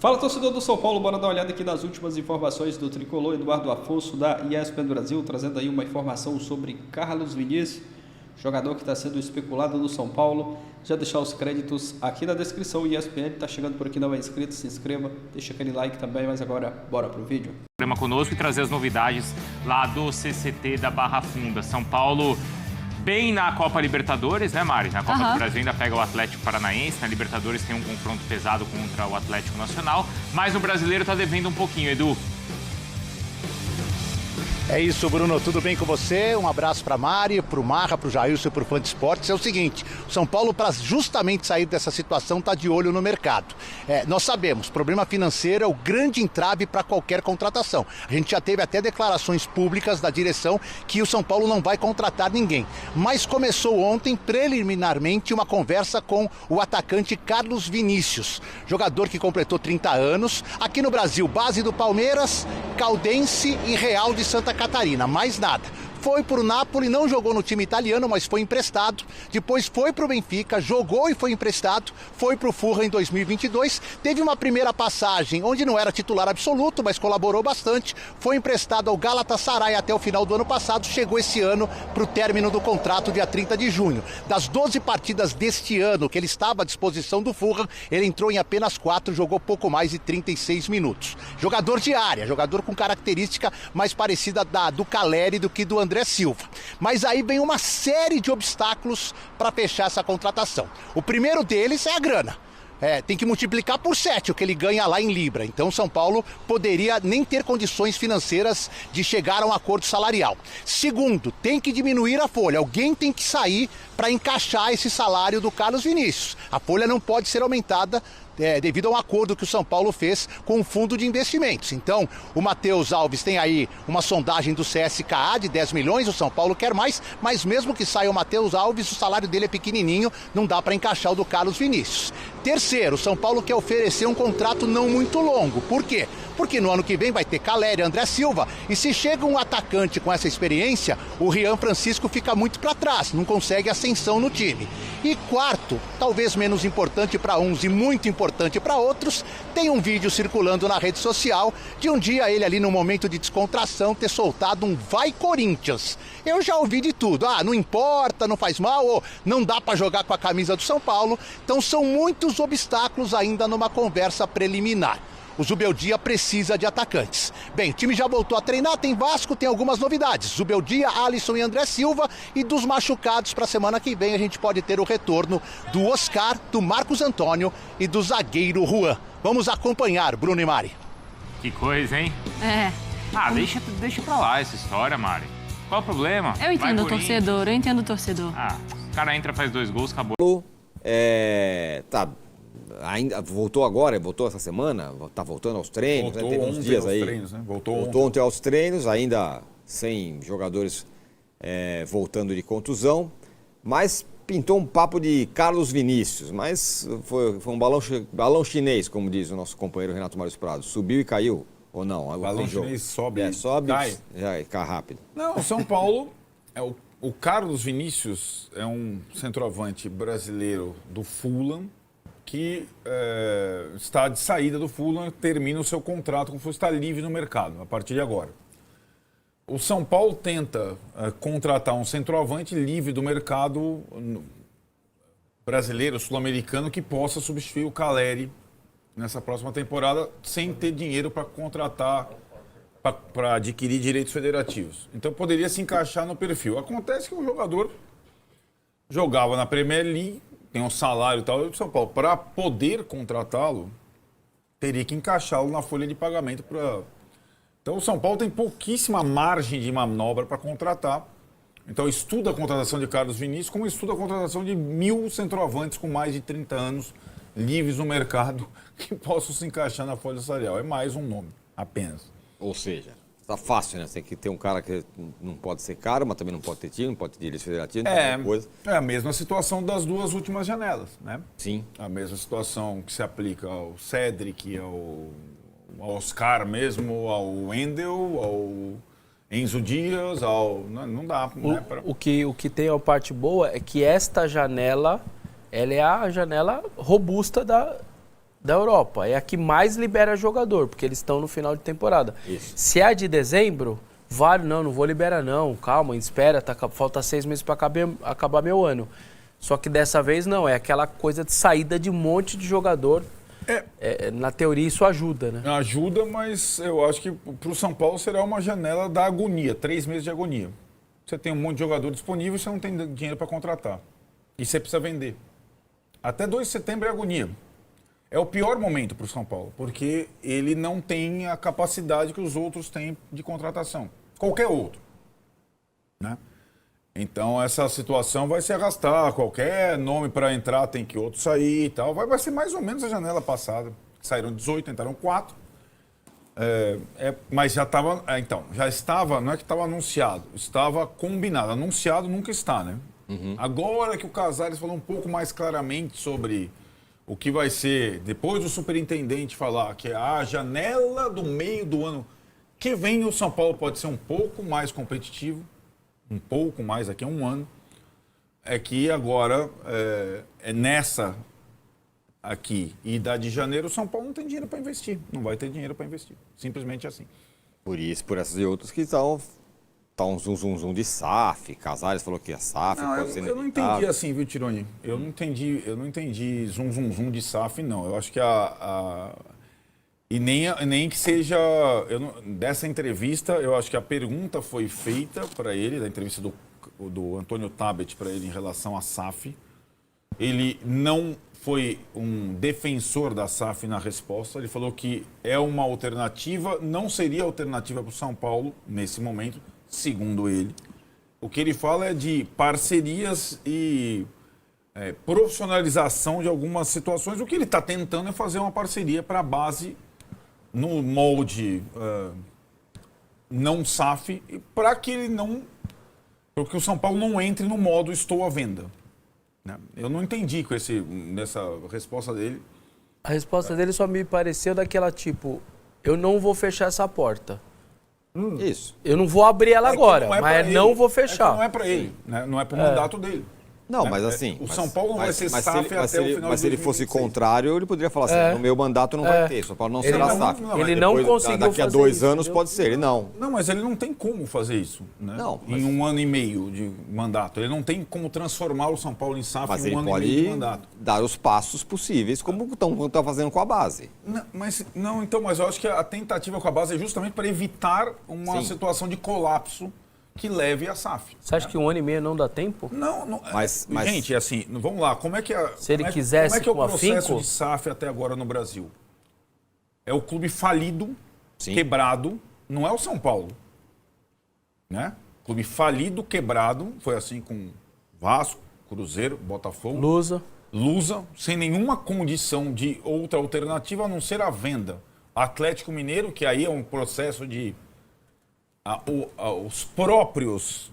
Fala, torcedor do São Paulo, bora dar uma olhada aqui nas últimas informações do tricolor Eduardo Afonso da ESPN Brasil, trazendo aí uma informação sobre Carlos Vinícius, jogador que está sendo especulado no São Paulo. Já deixar os créditos aqui na descrição. O ESPN está chegando por aqui, não é inscrito, se inscreva, deixa aquele like também, mas agora bora pro vídeo. Conosco e trazer as novidades lá do CCT da Barra Funda. São Paulo bem na Copa Libertadores, né, Mari? Na Copa do Brasil ainda pega o Atlético Paranaense, na Libertadores tem um confronto pesado contra o Atlético Nacional, mas no Brasileiro tá devendo um pouquinho, Edu. É isso, Bruno. Tudo bem com você? Um abraço para Mari, para o Marra, para o Jailson e para o Fã de Esportes. É o seguinte, o São Paulo, para justamente sair dessa situação, está de olho no mercado. Nós sabemos, problema financeiro é o grande entrave para qualquer contratação. A gente já teve até declarações públicas da direção que o São Paulo não vai contratar ninguém. Mas começou ontem, preliminarmente, uma conversa com o atacante Carlos Vinícius, jogador que completou 30 anos. Aqui no Brasil, base do Palmeiras, Caldense e Real de Santa Catarina, mais nada. Foi para o Napoli, não jogou no time italiano, mas foi emprestado. Depois foi para o Benfica, jogou e foi emprestado. Foi para o Fulham em 2022. Teve uma primeira passagem onde não era titular absoluto, mas colaborou bastante. Foi emprestado ao Galatasaray até o final do ano passado. Chegou esse ano para o término do contrato, dia 30 de junho. Das 12 partidas deste ano que ele estava à disposição do Fulham, ele entrou em apenas 4, jogou pouco mais de 36 minutos. Jogador de área, jogador com característica mais parecida do Caleri do que do André Silva. Mas aí vem uma série de obstáculos para fechar essa contratação. O primeiro deles é a grana. Tem que multiplicar por 7 o que ele ganha lá em Libra. Então São Paulo poderia nem ter condições financeiras de chegar a um acordo salarial. Segundo, tem que diminuir a folha. Alguém tem que sair para encaixar esse salário do Carlos Vinícius. A folha não pode ser aumentada devido a um acordo que o São Paulo fez com o fundo de investimentos. Então, o Matheus Alves tem aí uma sondagem do CSKA de 10 milhões, o São Paulo quer mais, mas mesmo que saia o Matheus Alves, o salário dele é pequenininho, não dá para encaixar o do Carlos Vinícius. Terceiro, o São Paulo quer oferecer um contrato não muito longo. Por quê? Porque no ano que vem vai ter Caleri, André Silva, e se chega um atacante com essa experiência, o Rian Francisco fica muito para trás, não consegue ascensão no time. E quarto, talvez menos importante para uns e muito importante para outros, tem um vídeo circulando na rede social de um dia ele ali no momento de descontração ter soltado um "Vai Corinthians". Eu já ouvi de tudo, não importa, não faz mal, ou não dá para jogar com a camisa do São Paulo. Então são muitos obstáculos ainda numa conversa preliminar. O Zubeldia precisa de atacantes. Bem, o time já voltou a treinar, tem Vasco, tem algumas novidades. Zubeldia, Alisson e André Silva. E dos machucados para a semana que vem a gente pode ter o retorno do Oscar, do Marcos Antônio e do zagueiro Juan. Vamos acompanhar, Bruno e Mari. Que coisa, hein? Deixa pra lá essa história, Mari. Qual o problema? Eu entendo o torcedor, O cara entra, faz 2 gols, acabou. Ainda voltou essa semana, tá voltando aos treinos, voltou teve uns dias aí. Treinos, né? Voltou ontem aos treinos, ainda sem jogadores voltando de contusão, mas pintou um papo de Carlos Vinícius, mas foi um balão chinês, como diz o nosso companheiro Renato Mário Prado. Subiu e caiu, ou não? O balão chinês sobe, cai. Já cai rápido. Não, o São Paulo, o Carlos Vinícius é um centroavante brasileiro do Fulham, que está de saída do Fulham, termina o seu contrato com o Fulham, está livre no mercado a partir de agora. O São Paulo tenta contratar um centroavante livre do mercado brasileiro, sul-americano, que possa substituir o Caleri nessa próxima temporada, sem ter dinheiro para contratar, para adquirir direitos federativos. Então poderia se encaixar no perfil. Acontece que o jogador jogava na Premier League, tem um salário e tal, e o São Paulo, para poder contratá-lo, teria que encaixá-lo na folha de pagamento para... Então o São Paulo tem pouquíssima margem de manobra para contratar. Então estuda a contratação de Carlos Vinícius, como estuda a contratação de 1000 centroavantes com mais de 30 anos, livres no mercado, que possam se encaixar na folha salarial. É mais um nome, apenas. Ou seja, tá fácil, né? Você tem que ter um cara que não pode ser caro, mas também não pode ter time, não pode ter direitos federativos, coisa. É a mesma situação das 2 últimas janelas, né? Sim. A mesma situação que se aplica ao Cedric, ao Oscar mesmo, ao Wendel, ao Enzo Dias, não dá. O que tem a parte boa é que esta janela, ela é a janela robusta da Europa. É a que mais libera jogador, porque eles estão no final de temporada. Isso. Se é a de dezembro, vale, não vou liberar não, calma, espera, falta 6 meses para acabar meu ano. Só que dessa vez não, é aquela coisa de saída de um monte de jogador. Na teoria isso ajuda, né? Ajuda, mas eu acho que para o São Paulo será uma janela da agonia, 3 meses de agonia. Você tem um monte de jogador disponível e você não tem dinheiro para contratar. E você precisa vender. Até 2 de setembro é agonia. É o pior momento para o São Paulo, porque ele não tem a capacidade que os outros têm de contratação. Qualquer outro. Né? Então, essa situação vai se arrastar. Qualquer nome para entrar tem que outro sair e tal. Vai ser mais ou menos a janela passada. Saíram 18, entraram 4. Mas já estava... já estava... Não é que estava anunciado. Estava combinado. Anunciado nunca está, né? Uhum. Agora que o Casares falou um pouco mais claramente sobre o que vai ser, depois do superintendente falar que é a janela do meio do ano que vem, o São Paulo pode ser um pouco mais competitivo, um pouco mais daqui a um ano, é que agora, nessa aqui e da de janeiro, o São Paulo não tem dinheiro para investir, não vai ter dinheiro para investir, simplesmente assim. Por isso, por essas e outras que estão... Tá um zum de SAF, Casares falou que a SAF pode ser eu não entendi assim, viu, Tironi? Eu não entendi zum de SAF, não. Eu acho que e nem que seja... dessa entrevista, eu acho que a pergunta foi feita para ele, da entrevista do Antônio Tabet para ele em relação à SAF. Ele não foi um defensor da SAF na resposta. Ele falou que é uma alternativa, não seria alternativa para o São Paulo nesse momento, segundo ele. O que ele fala é de parcerias e profissionalização de algumas situações. O que ele está tentando é fazer uma parceria para a base no molde não SAF, para que ele não... para que o São Paulo não entre no modo estou à venda. Né? Eu não entendi nessa resposta dele. A resposta dele só me pareceu daquela tipo, eu não vou fechar essa porta. Isso. Eu não vou abrir ela agora, mas não vou fechar. Não é para ele, né? Não é para o mandato dele. Não, né? mas assim... O São Paulo não vai ser SAF até o final de 2026. Mas se ele fosse contrário, ele poderia falar assim, no meu mandato não vai ter, São Paulo não será SAF. Ele não conseguiu daqui a 2 anos pode ser, ele não. Não, mas ele não tem como fazer isso, né? Não, em 1 ano e meio de mandato. Ele não tem como transformar o São Paulo em SAF mas em 1 ano e meio de mandato. Mas ele pode dar os passos possíveis, como estão fazendo com a base. Mas eu acho que a tentativa com a base é justamente para evitar uma situação de colapso que leve a SAF. Você acha que 1 ano e meio não dá tempo? Não. Mas gente, assim, vamos lá. Como é que se ele quisesse, como é que é o processo de SAF até agora no Brasil? É o clube falido, quebrado, não é o São Paulo. Né? Clube falido, quebrado, foi assim com Vasco, Cruzeiro, Botafogo. Lusa, sem nenhuma condição de outra alternativa a não ser a venda. Atlético Mineiro, que aí é um processo de... os próprios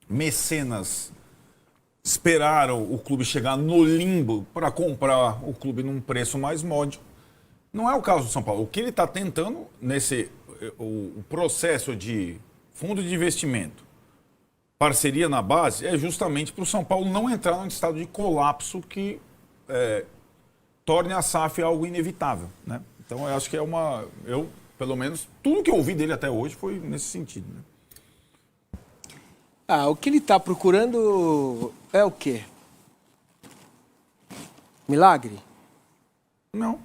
mecenas esperaram o clube chegar no limbo para comprar o clube num preço mais módico. Não é o caso do São Paulo. O que ele está tentando o processo de fundo de investimento, parceria na base, é justamente para o São Paulo não entrar num estado de colapso que torne a SAF algo inevitável. Né? Então, eu acho que pelo menos, tudo que eu ouvi dele até hoje foi nesse sentido. Né? O que ele está procurando é o quê? Milagre? Não.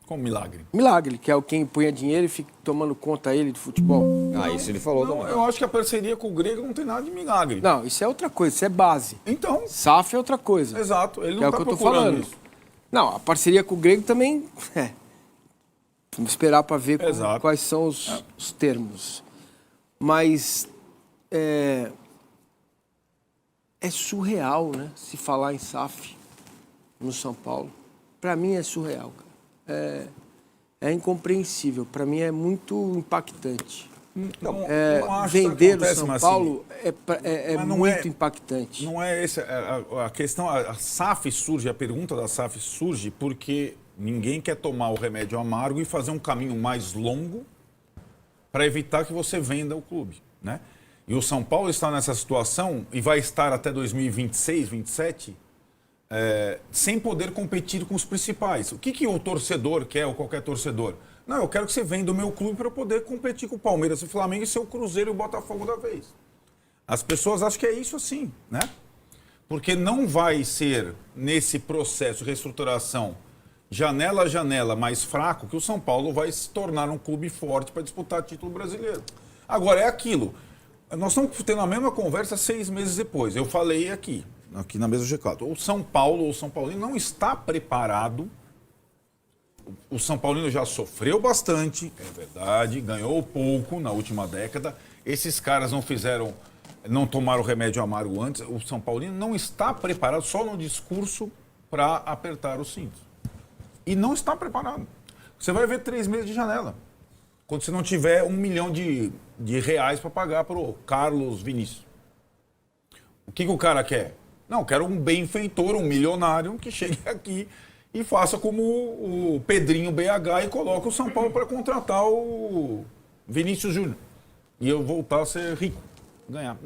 Como milagre? Milagre, que é quem punha dinheiro e fica tomando conta ele de futebol. Isso ele falou. Não, eu acho que a parceria com o Grego não tem nada de milagre. Não, isso é outra coisa, isso é base. Então. SAF é outra coisa. Exato, ele não é está o que eu tô procurando falando. Isso. Não, a parceria com o Grego também... Vamos esperar para ver quais são os termos. Mas é surreal, né? Se falar em SAF no São Paulo. Para mim é surreal, cara. É incompreensível. Para mim é muito impactante. Não acho vender que o São Paulo é muito impactante. Não é essa a questão. A SAF surge, a pergunta da SAF surge porque ninguém quer tomar o remédio amargo e fazer um caminho mais longo para evitar que você venda o clube, né? E o São Paulo está nessa situação e vai estar até 2026, 2027, sem poder competir com os principais. O que o torcedor quer, ou qualquer torcedor? Não, eu quero que você venda o meu clube para eu poder competir com o Palmeiras, o Flamengo e ser o Cruzeiro e o Botafogo da vez. As pessoas acham que é isso assim, né? Porque não vai ser, nesse processo de reestruturação, janela a janela mais fraco, que o São Paulo vai se tornar um clube forte para disputar título brasileiro. Agora, é aquilo. Nós estamos tendo a mesma conversa 6 meses depois. Eu falei aqui na mesa do G4. O São Paulo, ou o São Paulino, não está preparado. O São Paulino já sofreu bastante, é verdade, ganhou pouco na última década. Esses caras não tomaram remédio amargo antes. O São Paulino não está preparado só no discurso para apertar os cintos. E não está preparado. Você vai ver 3 meses de janela. Quando você não tiver 1 milhão de reais para pagar para o Carlos Vinícius. O que o cara quer? Não, quero um benfeitor, um milionário que chegue aqui e faça como o Pedrinho BH e coloque o São Paulo para contratar o Vinícius Júnior. E eu voltar a ser rico, ganhar.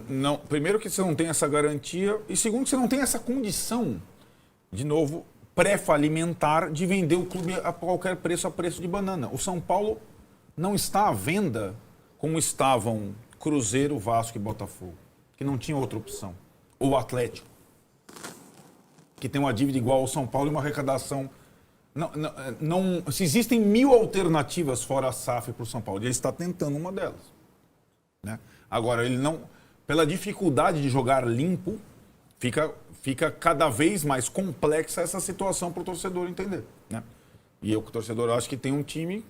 Não. Primeiro que você não tem essa garantia e segundo que você não tem essa condição, de novo, pré-falimentar de vender o clube a qualquer preço, a preço de banana. O São Paulo não está à venda como estavam Cruzeiro, Vasco e Botafogo, que não tinha outra opção. Ou Atlético, que tem uma dívida igual ao São Paulo e uma arrecadação. Se existem 1000 alternativas fora a SAF para o São Paulo, ele está tentando uma delas. Né? Agora, ele não, pela dificuldade de jogar limpo, fica cada vez mais complexa essa situação para o torcedor entender. Né? E o torcedor acha que tem um time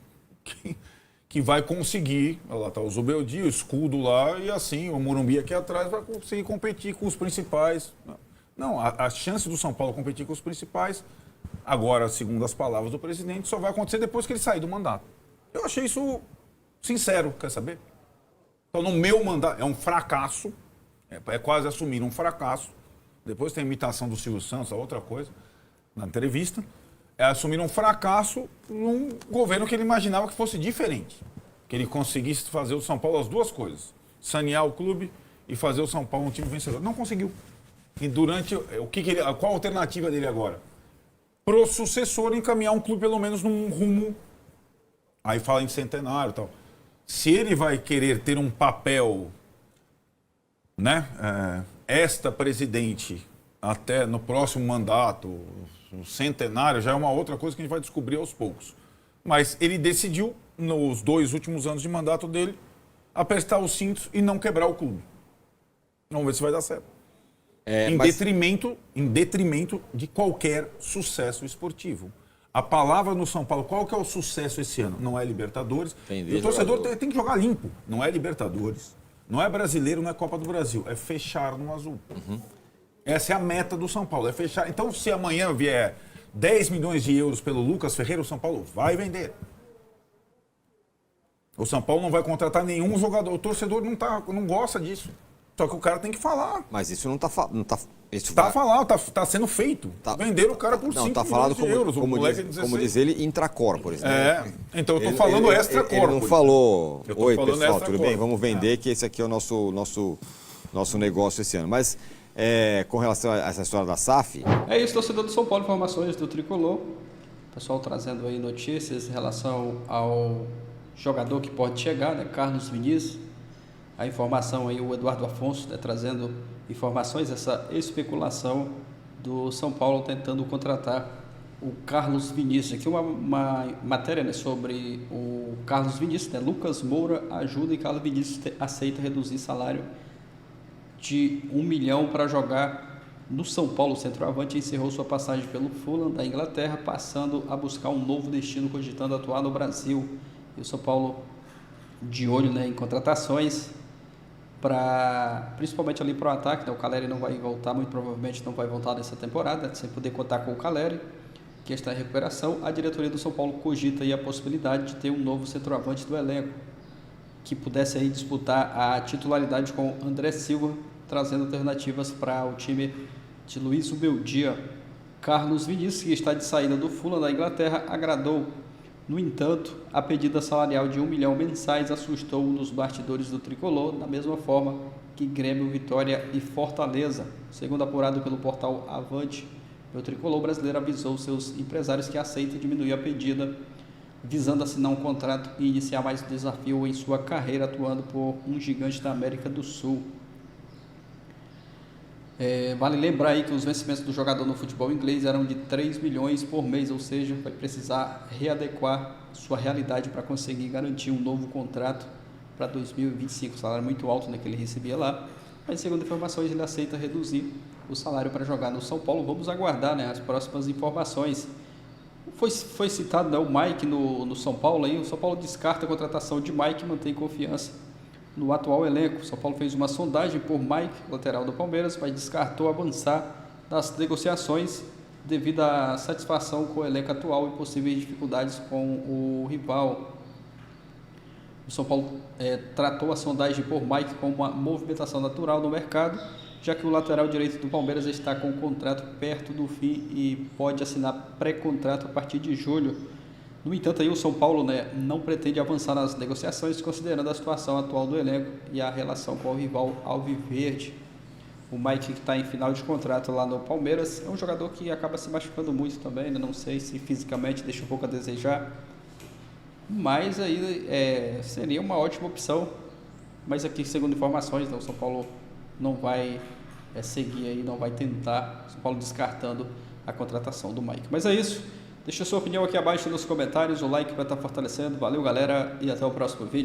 que vai conseguir, lá está o Zubeldia, o escudo lá, e assim, o Morumbi aqui atrás vai conseguir competir com os principais. Não, a chance do São Paulo competir com os principais, agora, segundo as palavras do presidente, só vai acontecer depois que ele sair do mandato. Eu achei isso sincero, quer saber? Então, no meu mandato, é um fracasso, é quase assumir um fracasso. Depois tem a imitação do Silvio Santos, a outra coisa, na entrevista. É assumir um fracasso num governo que ele imaginava que fosse diferente. Que ele conseguisse fazer o São Paulo as duas coisas. Sanear o clube e fazer o São Paulo um time vencedor. Não conseguiu. E qual a alternativa dele agora? Pro sucessor encaminhar um clube pelo menos num rumo. Aí fala em centenário e tal. Se ele vai querer ter um papel, né, presidente até no próximo mandato, o centenário, já é uma outra coisa que a gente vai descobrir aos poucos. Mas ele decidiu, nos 2 últimos anos de mandato dele, apertar os cintos e não quebrar o clube. Vamos ver se vai dar certo. Em detrimento de qualquer sucesso esportivo. A palavra no São Paulo, qual que é o sucesso esse ano? Não é Libertadores. E o torcedor tem que jogar limpo. Não é Libertadores, não é brasileiro, não é Copa do Brasil. É fechar no azul. Uhum. Essa é a meta do São Paulo, é fechar. Então, se amanhã vier 10 milhões de euros pelo Lucas Ferreira, o São Paulo vai vender. O São Paulo não vai contratar nenhum jogador. O torcedor não gosta disso. Só que o cara tem que falar. Mas isso não está falando. Está sendo feito. Venderam o cara por 5 milhões de euros. Como diz ele, intracorporis. Né? Então eu estou falando extracorporis. Ele não falou, oi pessoal, tudo bem? Vamos vender que esse aqui é o nosso negócio esse ano. Mas com relação a essa história da SAF... É isso, torcedor do São Paulo, informações do Tricolor. Pessoal trazendo aí notícias em relação ao jogador que pode chegar, né? Carlos Vinícius. A informação aí, o Eduardo Afonso, né, trazendo informações, essa especulação do São Paulo tentando contratar o Carlos Vinícius. Aqui uma matéria, né, sobre o Carlos Vinícius, né? Lucas Moura ajuda e Carlos Vinícius aceita reduzir salário de 1 milhão para jogar no São Paulo. O centroavante encerrou sua passagem pelo Fulham da Inglaterra, passando a buscar um novo destino, cogitando atuar no Brasil. E o São Paulo de olho, né, em contratações, principalmente ali para o ataque, né? O Caleri não vai voltar, muito provavelmente não vai voltar nessa temporada, sem poder contar com o Caleri, que está em recuperação. A diretoria do São Paulo cogita aí a possibilidade de ter um novo centroavante do elenco, que pudesse aí disputar a titularidade com André Silva, trazendo alternativas para o time de Luiz Ubeldia. Carlos Vinícius, que está de saída do Fulham da Inglaterra, agradou No entanto, a pedida salarial de 1 milhão mensais assustou um dos bastidores do tricolor, da mesma forma que Grêmio, Vitória e Fortaleza. Segundo apurado pelo portal Avante, o tricolor brasileiro avisou seus empresários que aceita diminuir a pedida, visando assinar um contrato e iniciar mais um desafio em sua carreira, atuando por um gigante da América do Sul. Vale lembrar aí que os vencimentos do jogador no futebol inglês eram de 3 milhões por mês, ou seja, vai precisar readequar sua realidade para conseguir garantir um novo contrato para 2025. O salário é muito alto, né, que ele recebia lá, mas segundo informações ele aceita reduzir o salário para jogar no São Paulo. Vamos aguardar, né, as próximas informações. Foi citado, né, o Mike no São Paulo, aí o São Paulo descarta a contratação de Mike e mantém confiança no atual elenco. O São Paulo fez uma sondagem por Mike, lateral do Palmeiras, mas descartou avançar nas negociações devido à satisfação com o elenco atual e possíveis dificuldades com o rival. O São Paulo tratou a sondagem por Mike como uma movimentação natural no mercado, já que o lateral direito do Palmeiras está com o contrato perto do fim e pode assinar pré-contrato a partir de julho. No entanto, aí o São Paulo, né, não pretende avançar nas negociações, considerando a situação atual do elenco e a relação com o rival alviverde. O Mike, que está em final de contrato lá no Palmeiras, é um jogador que acaba se machucando muito também, né? Não sei se fisicamente deixa um pouco a desejar, mas aí seria uma ótima opção. Mas aqui, segundo informações, né, o São Paulo não vai seguir aí, não vai tentar. São Paulo descartando a contratação do Mike. Mas é isso. Deixa a sua opinião aqui abaixo nos comentários, o like para estar fortalecendo. Valeu, galera, e até o próximo vídeo.